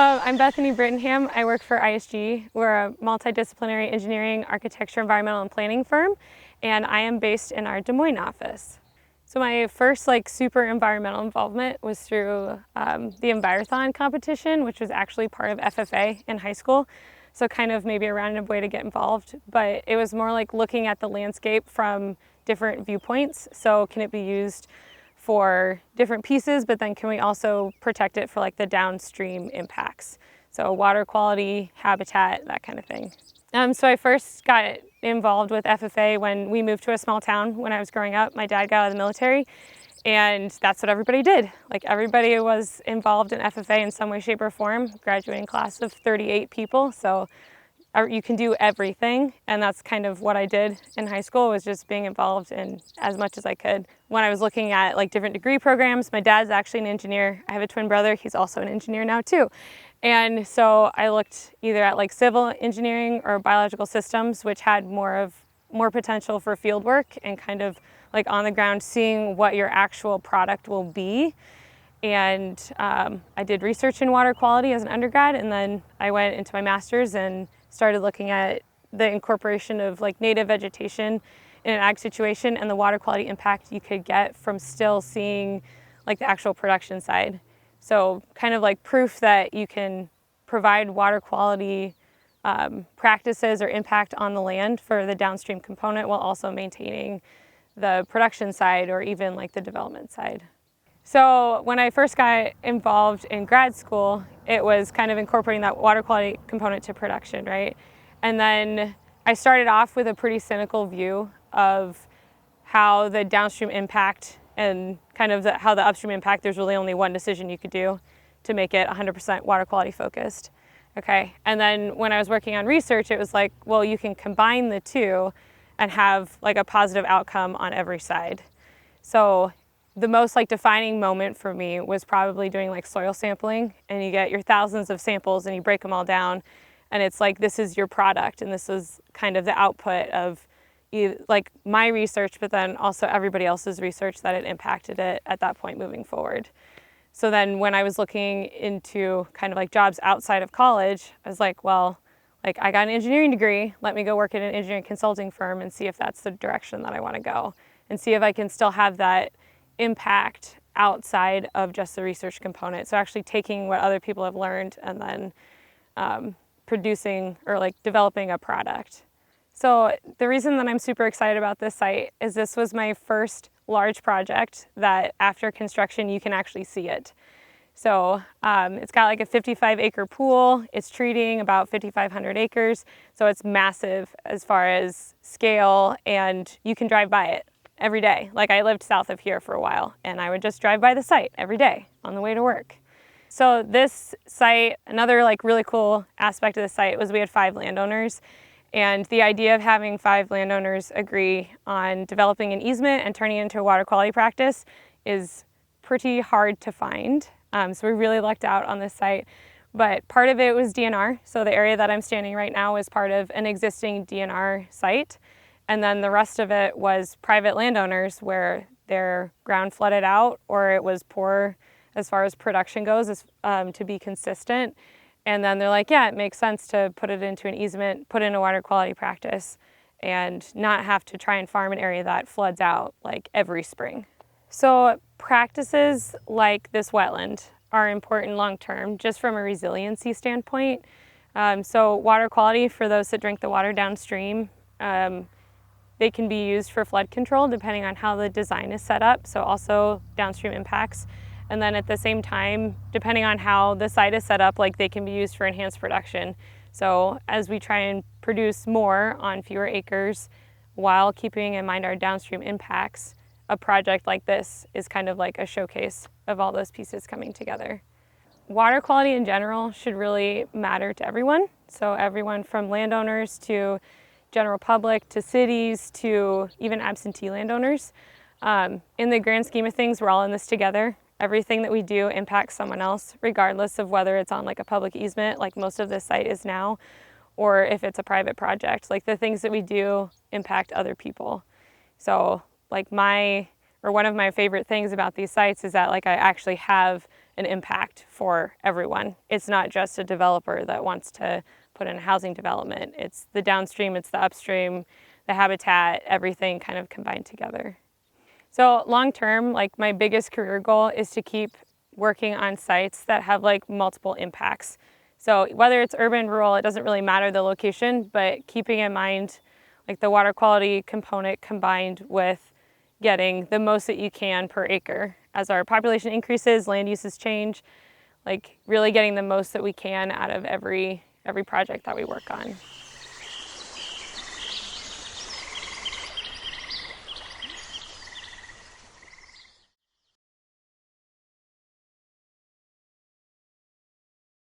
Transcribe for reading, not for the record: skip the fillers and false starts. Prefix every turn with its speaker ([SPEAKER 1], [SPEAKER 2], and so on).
[SPEAKER 1] I'm Bethany Brittenham. I work for ISG. We're a multidisciplinary engineering, architecture, environmental, and planning firm, and I am based in our Des Moines office. So my first super environmental involvement was through the Envirothon competition, which was actually part of FFA in high school. So kind of maybe a roundabout way to get involved, but it was more like looking at the landscape from different viewpoints. So can it be used for different pieces, but then can we also protect it for the downstream impacts? So water quality, habitat, that kind of thing. So I first got involved with FFA when we moved to a small town when I was growing up. My dad got out of the military, and that's what everybody did. Everybody was involved in FFA in some way, shape, or form. Graduating class of 38 people, so you can do everything, and that's kind of what I did in high school, was just being involved in as much as I could. When I was looking at different degree programs, my dad's actually an engineer. I have a twin brother, he's also an engineer now too. And so I looked either at civil engineering or biological systems, which had more potential for field work and kind of on the ground seeing what your actual product will be. And I did research in water quality as an undergrad, and then I went into my master's and started looking at the incorporation of native vegetation in an ag situation and the water quality impact you could get from still seeing the actual production side. So kind of proof that you can provide water quality practices or impact on the land for the downstream component while also maintaining the production side or even the development side. So when I first got involved in grad school, it was kind of incorporating that water quality component to production, right? And then I started off with a pretty cynical view of how the downstream impact and kind of how the upstream impact, there's really only one decision you could do to make it 100% water quality focused. Okay, and then when I was working on research, it was well, you can combine the two and have a positive outcome on every side. So the most defining moment for me was probably doing soil sampling, and you get your thousands of samples and you break them all down, and it's this is your product, and this is kind of the output of my research, but then also everybody else's research that it impacted it at that point moving forward. So then when I was looking into kind of jobs outside of college, I was well, I got an engineering degree, let me go work at an engineering consulting firm and see if that's the direction that I want to go, and see if I can still have that impact outside of just the research component. So actually taking what other people have learned and then producing or developing a product. So the reason that I'm super excited about this site is this was my first large project that after construction you can actually see it. So it's got a 55-acre pool. It's treating about 5,500 acres. So it's massive as far as scale, and you can drive by it every day. I lived south of here for a while, and I would just drive by the site every day on the way to work. So this site, another really cool aspect of the site was we had 5 landowners, and the idea of having 5 landowners agree on developing an easement and turning it into a water quality practice is pretty hard to find. So we really lucked out on this site. But part of it was DNR. So the area that I'm standing right now is part of an existing DNR site. And then the rest of it was private landowners where their ground flooded out or it was poor as far as production goes to be consistent. And then they're yeah, it makes sense to put it into an easement, put in a water quality practice, and not have to try and farm an area that floods out every spring. So practices like this wetland are important long-term, just from a resiliency standpoint. So water quality for those that drink the water downstream, they can be used for flood control depending on how the design is set up, so also downstream impacts. And then at the same time, depending on how the site is set up, they can be used for enhanced production. So as we try and produce more on fewer acres while keeping in mind our downstream impacts, a project like this is kind of a showcase of all those pieces coming together. Water quality in general should really matter to everyone. So everyone from landowners to general public to cities to even absentee landowners. In the grand scheme of things, we're all in this together. Everything that we do impacts someone else, regardless of whether it's on a public easement, like most of this site is now, or if it's a private project. The things that we do impact other people. So one of my favorite things about these sites is that I actually have an impact for everyone. It's not just a developer that wants to put in housing development. It's the downstream, it's the upstream, the habitat, everything kind of combined together. So long term, like my biggest career goal is to keep working on sites that have like multiple impacts. So whether it's urban, rural, it doesn't really matter the location, but keeping in mind like the water quality component combined with getting the most that you can per acre. As our population increases, land uses change, like really getting the most that we can out of every project that we work on.